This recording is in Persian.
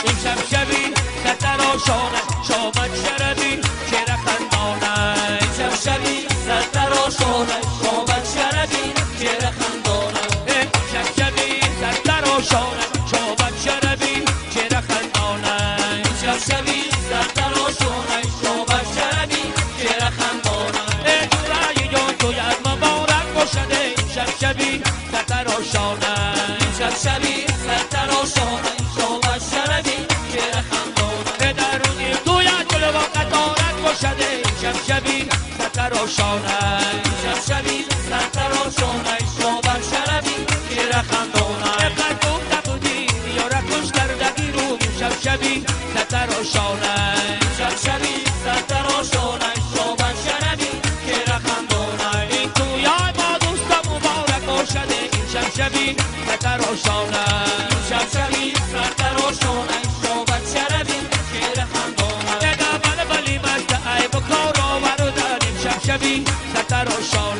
امشب شبی سرتراشانه شامت شربی چهره خندانه امشب شبی سرتراشانه شامت شربی چهره خندانه امشب شبی سرتراشانه شامت شربی چهره خندانه امشب شبی سرتراشانه شامت شربی چهره خندانه دورای جان تویت مبارک باشده امشب شبی سرتراشانه امشب شبی سرتراشانه شامت شربی چهره خندانه درونی تویت جلو قطارت باشده امشب شبی سرتراشانه امشب شبی سرتراشانه شامت شربی چهره خندانه قلب نبودی یارک کش کردگی رو امشب شبی سرتراشانه امشب شبی سرتراشانه شامت شربی چهره خندانه این تویای با دوست مبارک باشده امشب شبی سرتراشانه امشب شبی سرتراشانه شامت شربی چهره خندانه بله بلی مست ای بکار آورد امشب شبی سرتراشانه